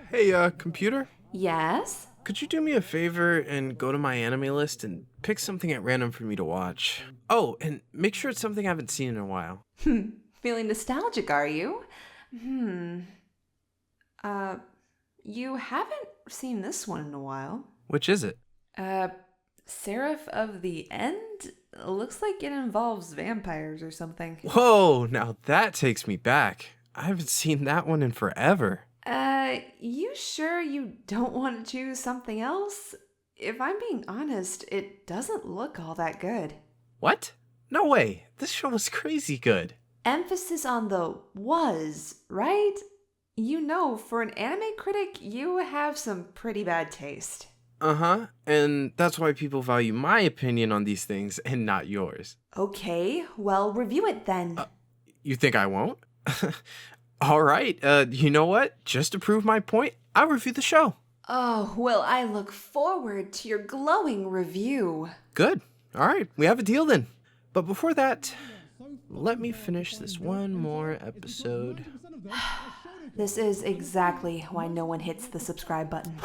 Hey, computer? Yes? Could you do me a favor and go to my anime list and pick something at random for me to watch? Oh, and make sure it's something I haven't seen in a while. Feeling nostalgic, are you? You haven't seen this one in a while. Which is it? Seraph of the End? Looks like it involves vampires or something. Whoa, now that takes me back. I haven't seen that one in forever. You sure you don't want to choose something else? If I'm being honest, it doesn't look all that good. What? No way. This show was crazy good. Emphasis on the was, right? You know, for an anime critic, you have some pretty bad taste. Uh-huh, and that's why people value my opinion on these things and not yours. Okay, well, review it then. You think I won't? All right, you know what? Just to prove my point, I'll review the show. Oh, well, I look forward to your glowing review. Good. All right, we have a deal then. But before that, let me finish this one more episode. This is exactly why no one hits the subscribe button.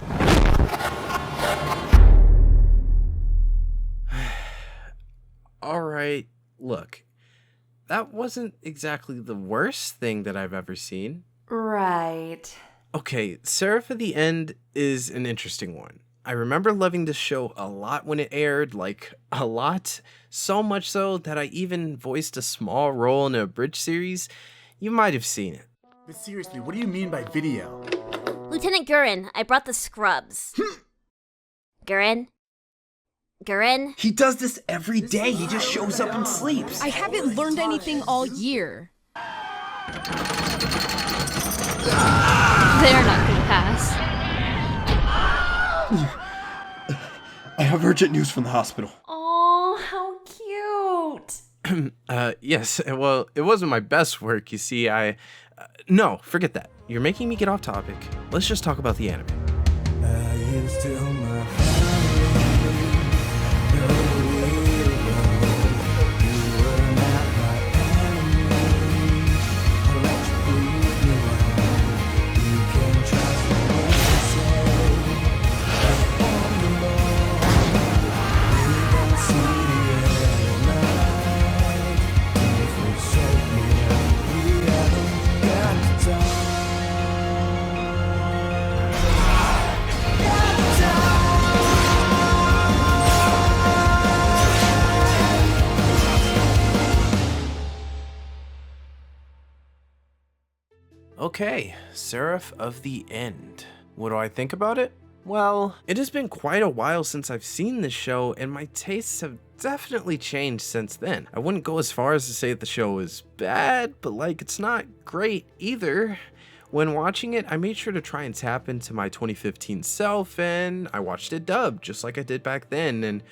All right, look. That wasn't exactly the worst thing that I've ever seen. Right. Okay, Seraph of the End is an interesting one. I remember loving this show a lot when it aired, like a lot. So much so that I even voiced a small role in a bridge series. You might have seen it. But seriously, what do you mean by video? Lieutenant Gurin, I brought the scrubs. Gurin? Gurin? He does this every day. He just shows up and sleeps. I haven't learned anything all year. They're not gonna pass. I have urgent news from the hospital. Oh, how cute. Yes, well, it wasn't my best work, you see. No, forget that. You're making me get off topic. Let's just talk about the anime. Okay, Seraph of the End. What do I think about it? Well, it has been quite a while since I've seen this show, and my tastes have definitely changed since then. I wouldn't go as far as to say that the show is bad, but like, it's not great either. When watching it, I made sure to try and tap into my 2015 self, and I watched it dubbed, just like I did back then, and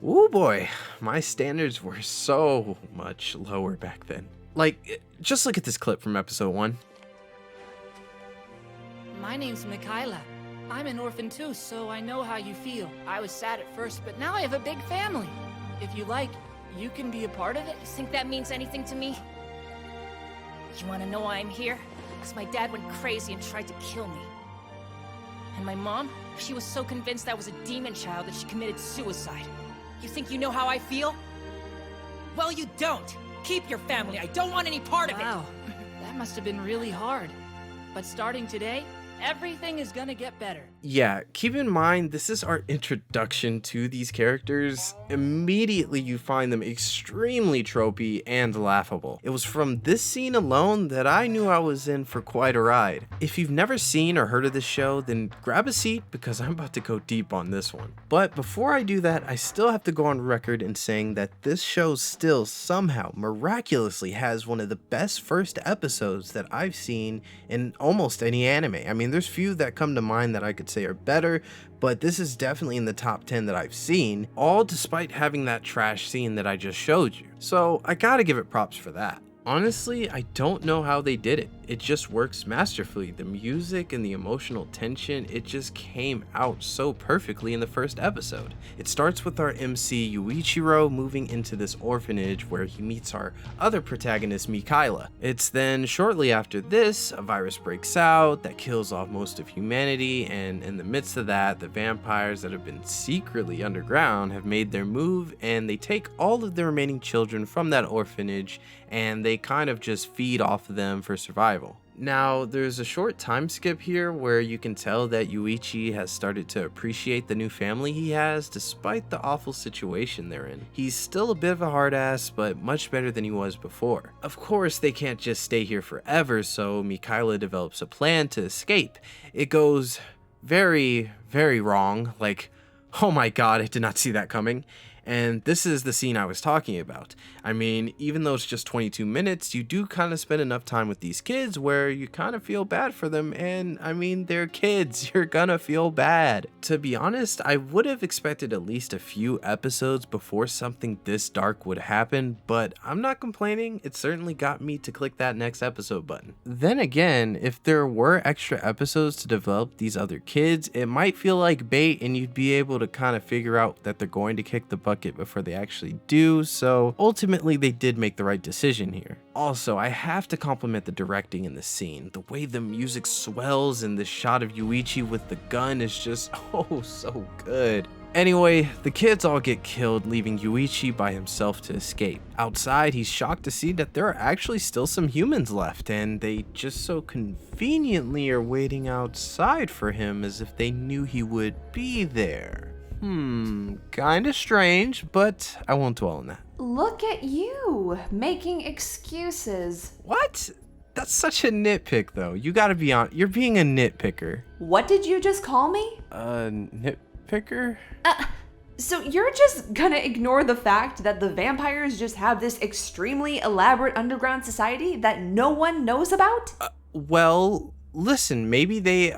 oh boy, my standards were so much lower back then. Like, just look at this clip from episode 1. My name's Michaela. I'm an orphan too, so I know how you feel. I was sad at first, but now I have a big family. If you like, you can be a part of it. You think that means anything to me? You wanna know why I'm here? Because my dad went crazy and tried to kill me. And my mom? She was so convinced I was a demon child that she committed suicide. You think you know how I feel? Well, you don't. Keep your family. I don't want any part of it. Wow. That must have been really hard. But starting today, everything is gonna get better. Yeah, keep in mind, this is our introduction to these characters. Immediately you find them extremely tropey and laughable. It was from this scene alone that I knew I was in for quite a ride. If you've never seen or heard of this show, then grab a seat because I'm about to go deep on this one. But before I do that, I still have to go on record in saying that this show still somehow miraculously has one of the best first episodes that I've seen in almost any anime. I mean, there's few that come to mind that I could say are better, but this is definitely in the top 10 that I've seen, all despite having that trash scene that I just showed you. So I gotta give it props for that. Honestly, I don't know how they did it. It just works masterfully. The music and the emotional tension, it just came out so perfectly in the first episode. It starts with our MC Yuichiro moving into this orphanage where he meets our other protagonist Mikaela. It's then shortly after this, a virus breaks out that kills off most of humanity, and in the midst of that, the vampires that have been secretly underground have made their move, and they take all of the remaining children from that orphanage and they kind of just feed off of them for survival. Now, there's a short time skip here where you can tell that Yuichi has started to appreciate the new family he has despite the awful situation they're in. He's still a bit of a hard ass, but much better than he was before. Of course, they can't just stay here forever, so Mikaela develops a plan to escape. It goes very, very wrong. Like, oh my god, I did not see that coming. And this is the scene I was talking about. I mean, even though it's just 22 minutes, you do kind of spend enough time with these kids where you kind of feel bad for them. And I mean, they're kids, you're gonna feel bad. To be honest, I would have expected at least a few episodes before something this dark would happen, but I'm not complaining. It certainly got me to click that next episode button. Then again, if there were extra episodes to develop these other kids, it might feel like bait and you'd be able to kind of figure out that they're going to kick the bucket before they actually do, so ultimately they did make the right decision here. Also, I have to compliment the directing in the scene. The way the music swells and the shot of Yuichi with the gun is just oh so good. Anyway, the kids all get killed, leaving Yuichi by himself to escape. Outside, he's shocked to see that there are actually still some humans left, and they just so conveniently are waiting outside for him as if they knew he would be there. Kinda strange, but I won't dwell on that. Look at you, making excuses. What? That's such a nitpick, though. You gotta be on. You're being a nitpicker. What did you just call me? Nitpicker? So you're just gonna ignore the fact that the vampires just have this extremely elaborate underground society that no one knows about? Well, listen, maybe they,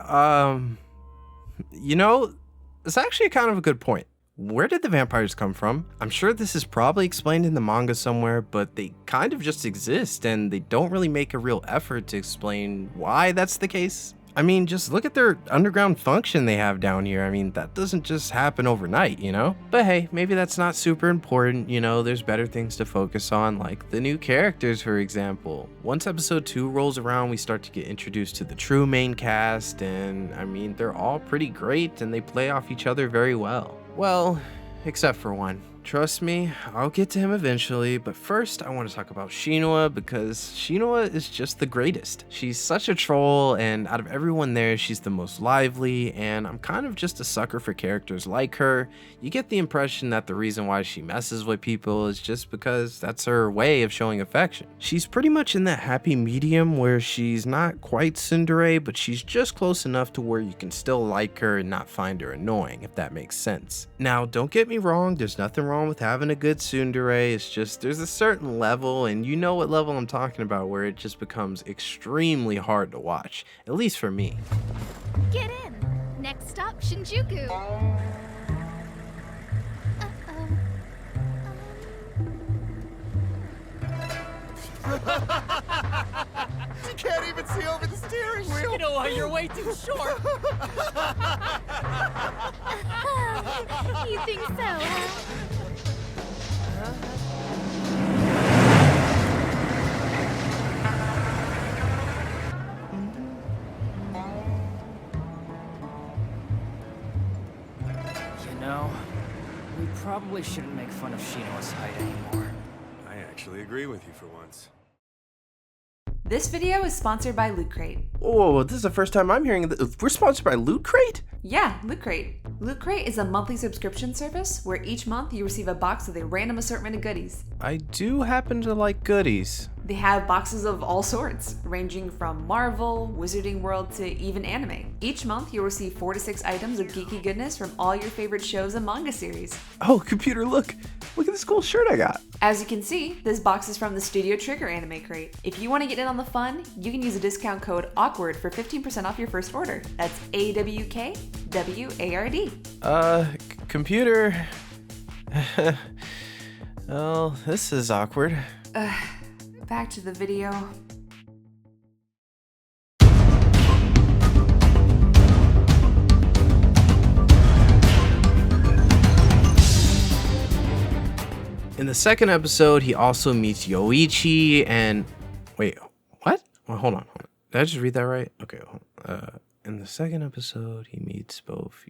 it's actually kind of a good point. Where did the vampires come from? I'm sure this is probably explained in the manga somewhere, but they kind of just exist and they don't really make a real effort to explain why that's the case. I mean, just look at their underground function they have down here. I mean, that doesn't just happen overnight, you know? But hey, maybe that's not super important, there's better things to focus on, like the new characters, for example. Once episode 2 rolls around, we start to get introduced to the true main cast, and I mean, they're all pretty great and they play off each other very well. Well, except for one. Trust me, I'll get to him eventually, but first I want to talk about Shinua because Shinua is just the greatest. She's such a troll, and out of everyone there, she's the most lively, and I'm kind of just a sucker for characters like her. You get the impression that the reason why she messes with people is just because that's her way of showing affection. She's pretty much in that happy medium where she's not quite tsundere, but she's just close enough to where you can still like her and not find her annoying, if that makes sense. Now, don't get me wrong, there's nothing wrong with having a good tsundere. It's just there's a certain level, and you know what level I'm talking about, where it just becomes extremely hard to watch, at least for me. Get in. Next stop, Shinjuku. She can't even see over the steering wheel. You know what? You're way too short. You think so, huh? We probably shouldn't make fun of Shinua's height anymore. I actually agree with you for once. This video is sponsored by Loot Crate. Whoa, this is the first time I'm hearing that. We're sponsored by Loot Crate? Yeah, Loot Crate. Loot Crate is a monthly subscription service where each month you receive a box with a random assortment of goodies. I do happen to like goodies. They have boxes of all sorts, ranging from Marvel, Wizarding World, to even anime. Each month you'll receive 4 to 6 items of geeky goodness from all your favorite shows and manga series. Oh, computer, look at this cool shirt I got. As you can see, this box is from the Studio Trigger anime crate. If you want to get in on the fun, you can use a discount code AWKWARD for 15% off your first order. That's AWKWARD. Computer. Well, this is awkward. back to the video. In the second episode, he also meets Yoichi and... Wait, what? Well, hold on. Did I just read that right? Okay, hold on. In the second episode, he meets both...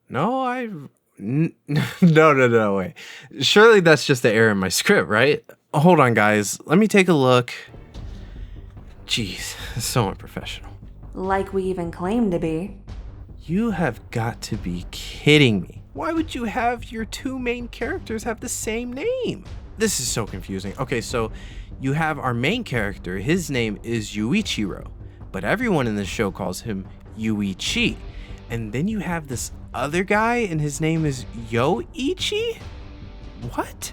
No, No, wait. Surely that's just the error in my script, right? Hold on, guys. Let me take a look. Jeez, it's so unprofessional. Like we even claim to be. You have got to be kidding me. Why would you have your two main characters have the same name? This is so confusing. Okay, so you have our main character. His name is Yuichiro, but everyone in this show calls him Yuichi. And then you have this other guy and his name is Yoichi? What?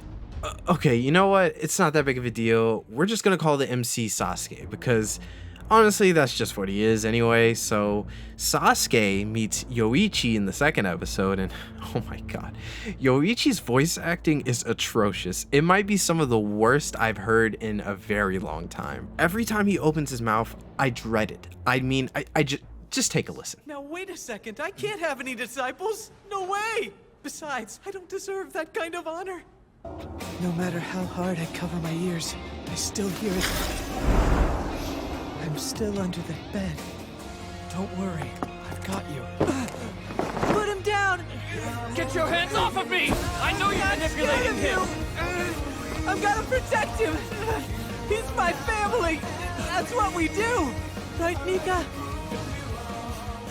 Okay, you know what? It's not that big of a deal. We're just gonna call the MC Sasuke because honestly, that's just what he is anyway. So Sasuke meets Yoichi in the second episode and oh my god, Yoichi's voice acting is atrocious. It might be some of the worst I've heard in a very long time. Every time he opens his mouth, I dread it. I mean, I just take a listen. Now wait a second, I can't have any disciples. No way! Besides, I don't deserve that kind of honor. No matter how hard I cover my ears, I still hear it. I'm still under the bed. Don't worry, I've got you. Put him down! Get your hands off of me! I know you're manipulating him! I've got to protect him! He's my family! That's what we do! Right, Nika?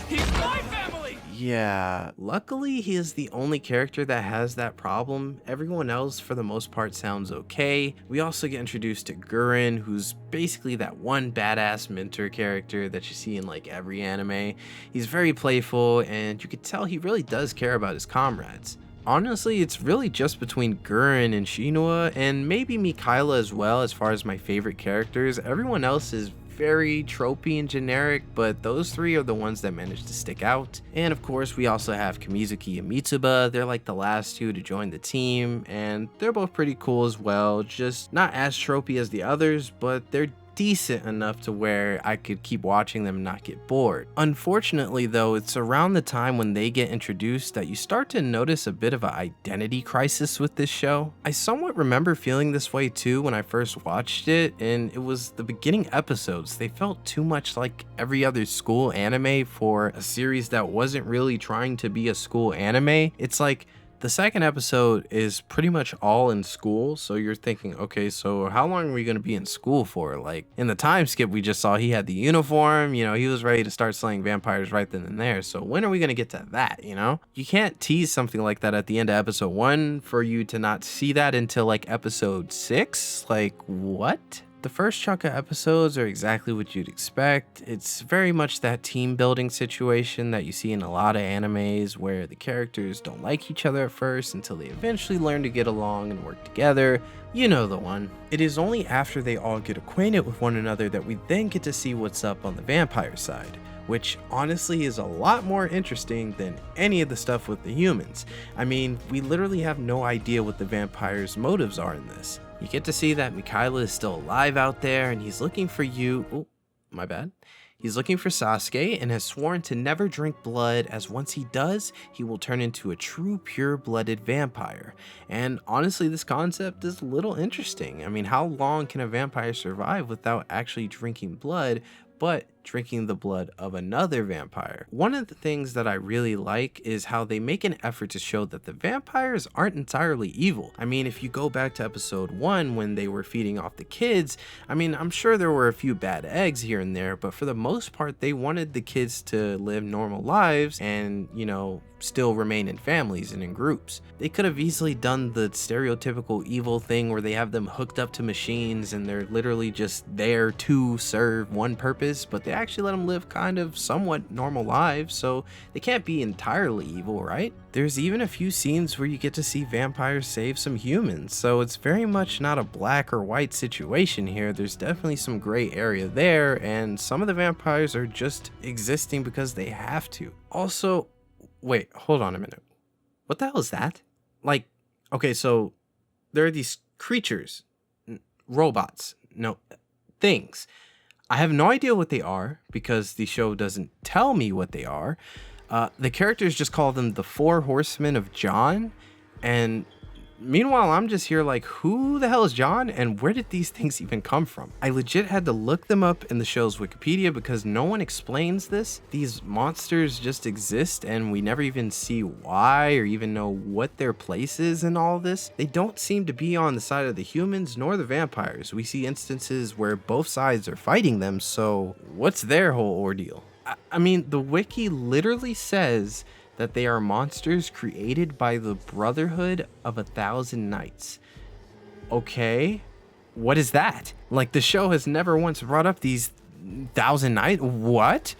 He's my family! Yeah, luckily he is the only character that has that problem. Everyone else for the most part sounds okay. We also get introduced to Gurren, who's basically that one badass mentor character that you see in like every anime. He's very playful and you could tell he really does care about his comrades. Honestly, it's really just between Gurren and Shinua and maybe Mikaela as well as far as my favorite characters. Everyone else is very tropey and generic, but those three are the ones that managed to stick out. And of course, we also have Kamizuki and Mitsuba. They're like the last two to join the team, and they're both pretty cool as well. Just not as tropey as the others, but they're decent enough to where I could keep watching them and not get bored. Unfortunately though, it's around the time when they get introduced that you start to notice a bit of an identity crisis with this show. I somewhat remember feeling this way too when I first watched it, and it was the beginning episodes. They felt too much like every other school anime for a series that wasn't really trying to be a school anime. It's like the second episode is pretty much all in school, so you're thinking, okay, so how long are we going to be in school for? Like, in the time skip we just saw, he had the uniform, you know, he was ready to start slaying vampires right then and there, so when are we going to get to that, you know? You can't tease something like that at the end of episode 1 for you to not see that until, like, episode 6? Like, what? The first chunk of episodes are exactly what you'd expect. It's very much that team building situation that you see in a lot of animes where the characters don't like each other at first until they eventually learn to get along and work together. You know the one. It is only after they all get acquainted with one another that we then get to see what's up on the vampire side, which honestly is a lot more interesting than any of the stuff with the humans. I mean, we literally have no idea what the vampires' motives are in this. You get to see that Mikaela is still alive out there and he's looking for you. Oh, my bad. He's looking for Sasuke and has sworn to never drink blood, as once he does, he will turn into a true pure-blooded vampire. And honestly, this concept is a little interesting. I mean, how long can a vampire survive without actually drinking blood, but drinking the blood of another vampire? One of the things that I really like is how they make an effort to show that the vampires aren't entirely evil. I mean, if you go back to episode 1 when they were feeding off the kids, I mean, I'm sure there were a few bad eggs here and there, but for the most part, they wanted the kids to live normal lives and, you know, still remain in families and in groups. They could have easily done the stereotypical evil thing where they have them hooked up to machines and they're literally just there to serve one purpose, but they actually let them live kind of somewhat normal lives, so they can't be entirely evil, right? There's even a few scenes where you get to see vampires save some humans, so it's very much not a black or white situation here. There's definitely some gray area there, and some of the vampires are just existing because they have to. Also, wait, hold on a minute. What the hell is that? Like, okay, so there are these creatures, robots, no, things. I have no idea what they are because the show doesn't tell me what they are. The characters just call them the Four Horsemen of John, and meanwhile, I'm just here like, who the hell is John, and where did these things even come from? I legit had to look them up in the show's Wikipedia because no one explains this. These monsters just exist, and we never even see why or even know what their place is in all this. They don't seem to be on the side of the humans nor the vampires. We see instances where both sides are fighting them, so what's their whole ordeal? I mean, the wiki literally says that they are monsters created by the Brotherhood of 1,000 Knights. Okay, what is that? Like, the show has never once brought up these 1,000 Knights. What?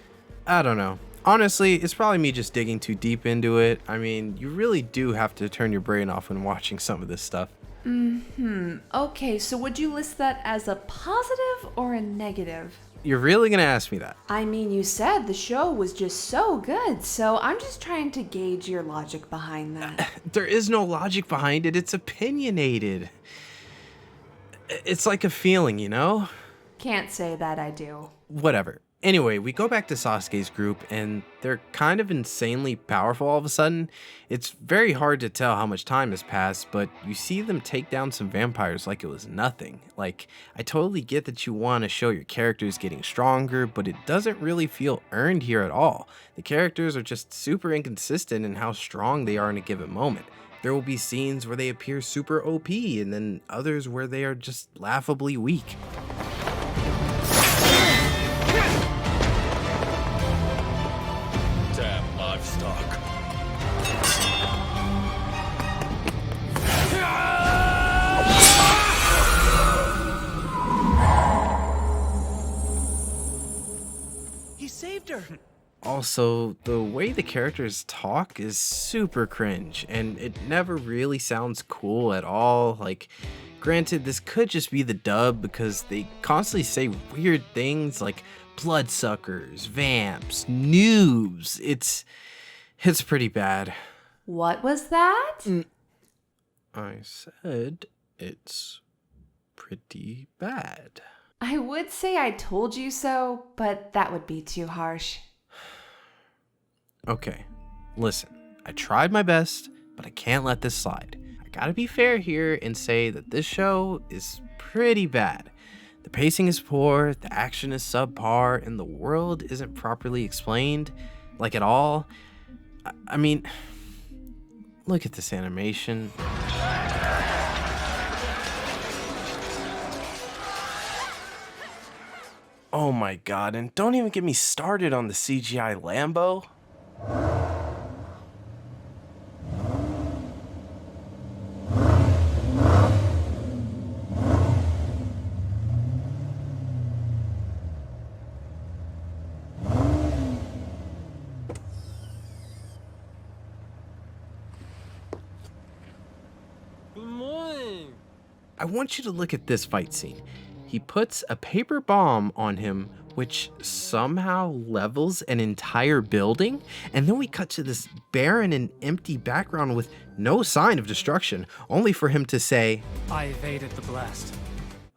I don't know. Honestly, it's probably me just digging too deep into it. I mean, you really do have to turn your brain off when watching some of this stuff. Okay, so would you list that as a positive or a negative? You're really gonna ask me that? I mean, you said the show was just so good, so I'm just trying to gauge your logic behind that. There is no logic behind it. It's opinionated. It's like a feeling, you know? Can't say that I do. Whatever. Anyway, we go back to Sasuke's group, and they're kind of insanely powerful all of a sudden. It's very hard to tell how much time has passed, but you see them take down some vampires like it was nothing. Like, I totally get that you want to show your characters getting stronger, but it doesn't really feel earned here at all. The characters are just super inconsistent in how strong they are in a given moment. There will be scenes where they appear super OP, and then others where they are just laughably weak. Damn livestock. He saved her. Also, the way the characters talk is super cringe, and it never really sounds cool at all. Like, granted, this could just be the dub because they constantly say weird things like bloodsuckers, vamps, noobs. It's pretty bad. What was that? I said it's pretty bad. I would say I told you so, but that would be too harsh. Okay, listen, I tried my best, but I can't let this slide. I gotta be fair here and say that this show is pretty bad. The pacing is poor, the action is subpar, and the world isn't properly explained, like at all. I mean, look at this animation. Oh my god, and don't even get me started on the CGI Lambo. Good morning. I want you to look at this fight scene. He puts a paper bomb on him, which somehow levels an entire building, and then we cut to this barren and empty background with no sign of destruction, only for him to say, I evaded the blast.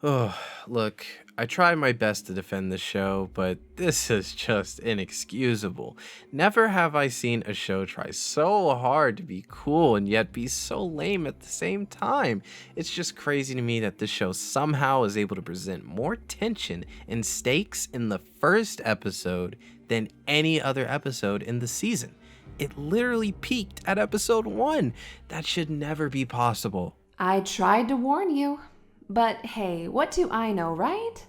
"Oh, look, I try my best to defend this show, but this is just inexcusable. Never have I seen a show try so hard to be cool and yet be so lame at the same time. It's just crazy to me that this show somehow is able to present more tension and stakes in the first episode than any other episode in the season. It literally peaked at episode 1. That should never be possible." I tried to warn you. But hey, what do I know, right?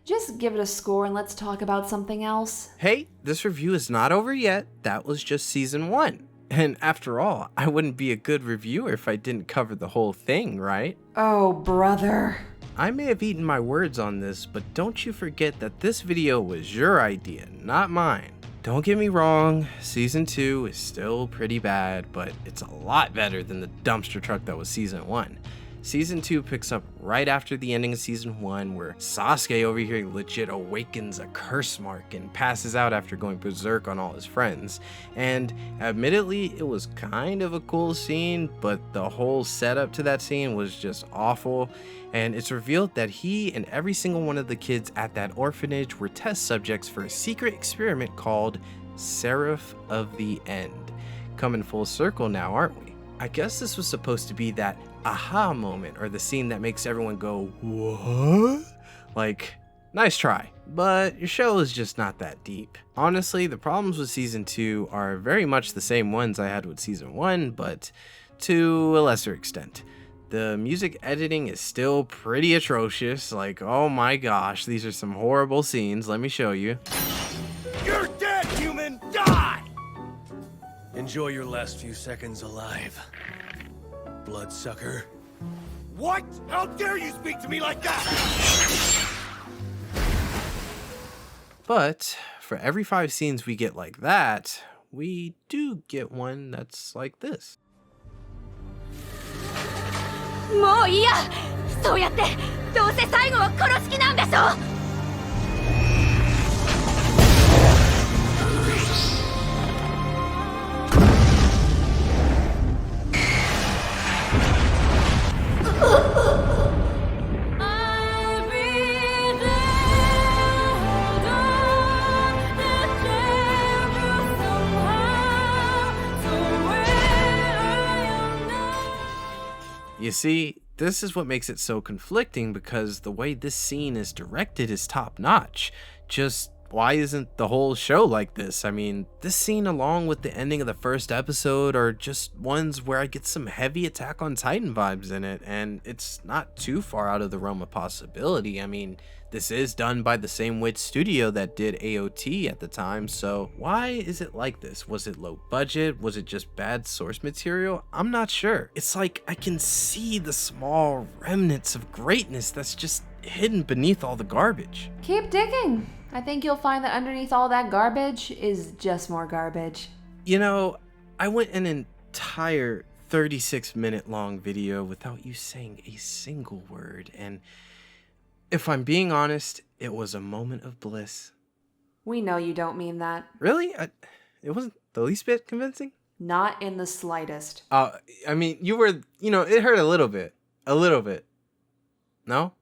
Just give it a score and let's talk about something else. Hey, this review is not over yet. That was just season 1. And after all, I wouldn't be a good reviewer if I didn't cover the whole thing, right? Oh, brother. I may have eaten my words on this, but don't you forget that this video was your idea, not mine. Don't get me wrong, season 2 is still pretty bad, but it's a lot better than the dumpster truck that was season 1. Season 2 picks up right after the ending of Season 1, where Sasuke over here legit awakens a curse mark and passes out after going berserk on all his friends. And admittedly, it was kind of a cool scene, but the whole setup to that scene was just awful. And it's revealed that he and every single one of the kids at that orphanage were test subjects for a secret experiment called Seraph of the End. Coming full circle now, aren't we? I guess this was supposed to be that aha moment, or the scene that makes everyone go, what? Like, nice try, but your show is just not that deep. Honestly, the problems with Season 2 are very much the same ones I had with Season 1, but to a lesser extent. The music editing is still pretty atrocious. Like, oh my gosh, these are some horrible scenes. Let me show you. You're dead, human! Die! Enjoy your last few seconds alive, bloodsucker. What? How dare you speak to me like that? But for every 5 scenes we get like that, we do get one that's like this. もういいや。そうやってどうせ最後は殺す気なんでしょ。 You see, this is what makes it so conflicting, because the way this scene is directed is top notch. Just why isn't the whole show like this? I mean, this scene along with the ending of the first episode are just ones where I get some heavy Attack on Titan vibes in it, and it's not too far out of the realm of possibility. I mean, this is done by the same Wit studio that did AOT at the time, so why is it like this? Was it low budget? Was it just bad source material? I'm not sure. It's like I can see the small remnants of greatness that's just hidden beneath all the garbage. Keep digging. I think you'll find that underneath all that garbage is just more garbage. You know, I went an entire 36-minute long video without you saying a single word, and if I'm being honest, it was a moment of bliss. We know you don't mean that. Really? It wasn't the least bit convincing? Not in the slightest. I mean, you were, it hurt a little bit. A little bit. No?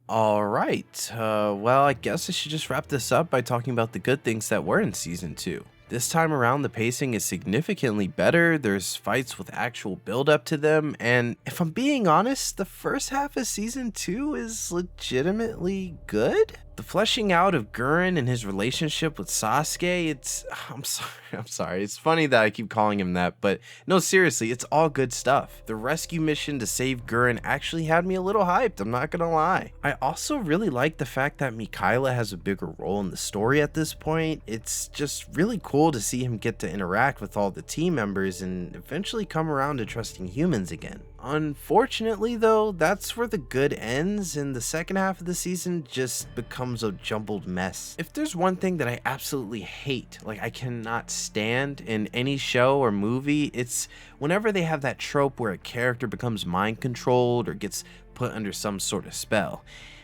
All right. Well, I guess I should just wrap this up by talking about the good things that were in Season 2. This time around, the pacing is significantly better. There's fights with actual build up to them, and if I'm being honest, the first half of Season 2 is legitimately good. The fleshing out of Gurren and his relationship with Sasuke, I'm sorry, it's funny that I keep calling him that, but no, seriously, it's all good stuff. The rescue mission to save Gurren actually had me a little hyped, I'm not gonna lie. I also really like the fact that Mikaela has a bigger role in the story at this point. It's just really cool to see him get to interact with all the team members and eventually come around to trusting humans again. Unfortunately though, that's where the good ends, and the second half of the season just becomes a jumbled mess. If there's one thing that I absolutely hate, like I cannot stand in any show or movie, it's whenever they have that trope where a character becomes mind controlled or gets put under some sort of spell.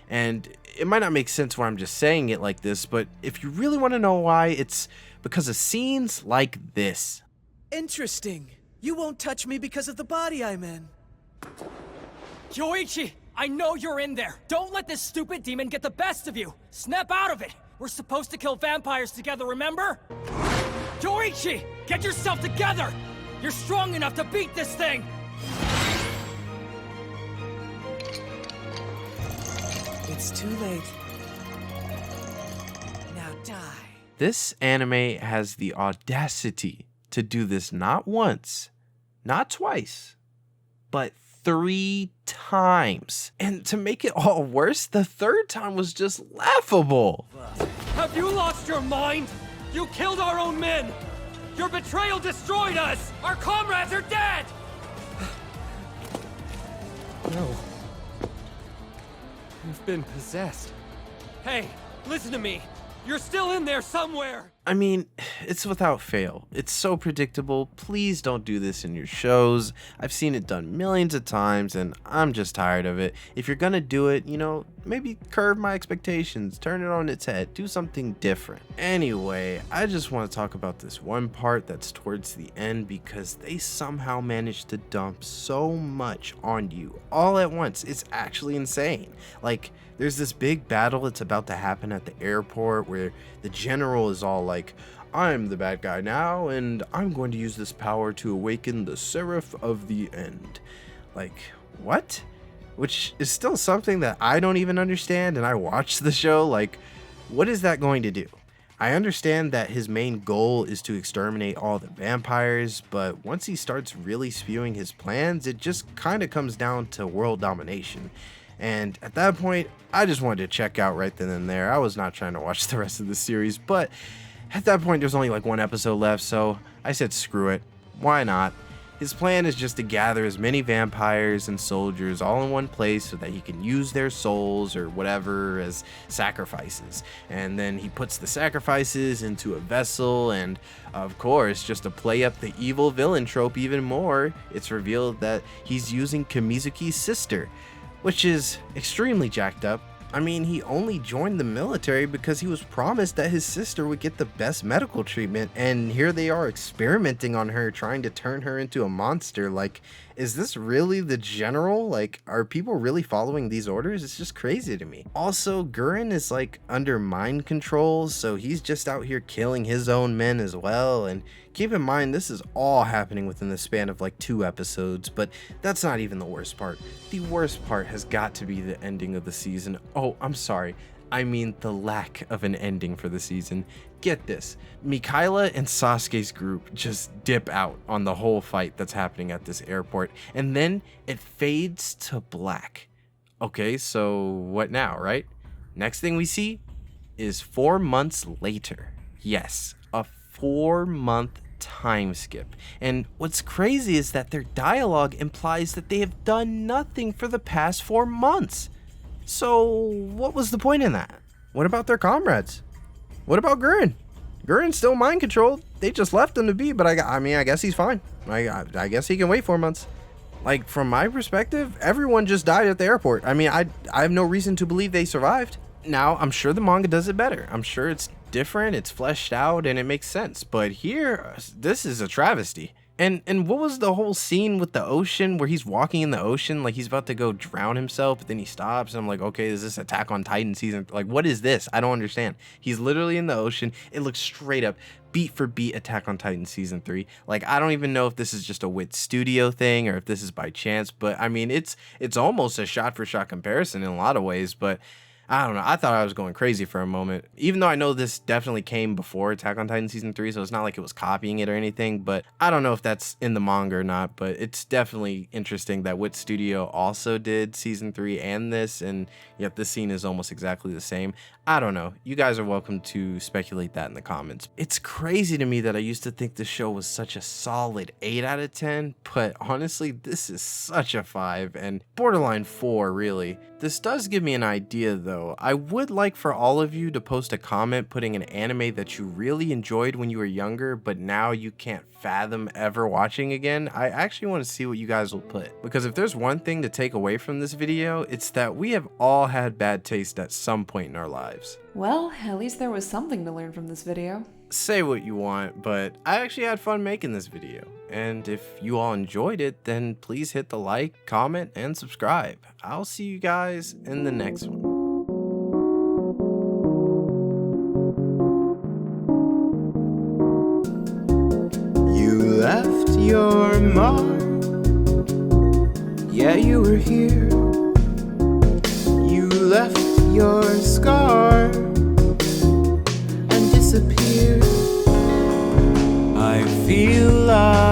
And it might not make sense where I'm just saying it like this, but if you really want to know why, it's because of scenes like this. Interesting. You won't touch me because of the body I'm in. Yoichi, I know you're in there. Don't let this stupid demon get the best of you. Snap out of it. We're supposed to kill vampires together, remember? Yoichi, get yourself together. You're strong enough to beat this thing. It's too late. Now die. This anime has the audacity to do this not once, not twice, but 3 times. And to make it all worse, the third time was just laughable. Have you lost your mind? You killed our own men. Your betrayal destroyed us. Our comrades are dead. No. You've been possessed. Hey, listen to me. You're still in there somewhere. I mean, it's without fail. It's so predictable. Please don't do this in your shows. I've seen it done millions of times and I'm just tired of it. If you're gonna do it, maybe curve my expectations, turn it on its head, do something different. Anyway, I just want to talk about this one part that's towards the end because they somehow managed to dump so much on you all at once. It's actually insane. Like, there's this big battle that's about to happen at the airport where the general is all like, I'm the bad guy now, and I'm going to use this power to awaken the Seraph of the End. Like, what? Which is still something that I don't even understand, and I watched the show, like, what is that going to do? I understand that his main goal is to exterminate all the vampires, but once he starts really spewing his plans, it just kind of comes down to world domination. And at that point, I just wanted to check out right then and there. I was not trying to watch the rest of the series, but at that point, there's only like one episode left, so I said screw it. Why not? His plan is just to gather as many vampires and soldiers all in one place so that he can use their souls or whatever as sacrifices. And then he puts the sacrifices into a vessel, and of course, just to play up the evil villain trope even more, it's revealed that he's using Kamizuki's sister, which is extremely jacked up. I mean, he only joined the military because he was promised that his sister would get the best medical treatment, and here they are experimenting on her, trying to turn her into a monster. Like, is this really the general? Like, are people really following these orders? It's just crazy to me. Also, Gurren is like under mind control, so he's just out here killing his own men as well. And keep in mind, this is all happening within the span of like 2 episodes, but that's not even the worst part. The worst part has got to be the ending of the season. Oh, I'm sorry. I mean the lack of an ending for the season. Get this, Mikaela and Sasuke's group just dip out on the whole fight that's happening at this airport, and then it fades to black. Okay, so what now, right? Next thing we see is 4 months later. Yes, a 4-month time skip. And what's crazy is that their dialogue implies that they have done nothing for the past 4 months. So what was the point in that? What about their comrades? What about Gurren? Gurren's still mind controlled. They just left him to be, but I mean, I guess he's fine. I guess he can wait 4 months. Like, from my perspective, everyone just died at the airport. I mean, I have no reason to believe they survived. Now, I'm sure the manga does it better. I'm sure it's different, it's fleshed out, and it makes sense. But here, this is a travesty. And what was the whole scene with the ocean where he's walking in the ocean like he's about to go drown himself, but then he stops and I'm like, okay, is this Attack on Titan season? Like, what is this? I don't understand. He's literally in the ocean. It looks straight up beat for beat Attack on Titan season 3. Like, I don't even know if this is just a Wit Studio thing or if this is by chance, but I mean, it's almost a shot for shot comparison in a lot of ways, but I don't know. I thought I was going crazy for a moment, even though I know this definitely came before Attack on Titan season 3, so it's not like it was copying it or anything, but I don't know if that's in the manga or not, but it's definitely interesting that Wit Studio also did season 3 and this, and yet this scene is almost exactly the same. I don't know. You guys are welcome to speculate that in the comments. It's crazy to me that I used to think the show was such a solid 8 out of 10, but honestly, this is such a 5 and borderline 4, really. This does give me an idea though. I would like for all of you to post a comment putting an anime that you really enjoyed when you were younger, but now you can't fathom ever watching again. I actually want to see what you guys will put, because if there's one thing to take away from this video, it's that we have all had bad taste at some point in our lives. Well, at least there was something to learn from this video. Say what you want, but I actually had fun making this video. And if you all enjoyed it, then please hit the like, comment, and subscribe. I'll see you guys in the next one. You left your mark. Yeah, you were here. You left your scar and disappeared. I feel like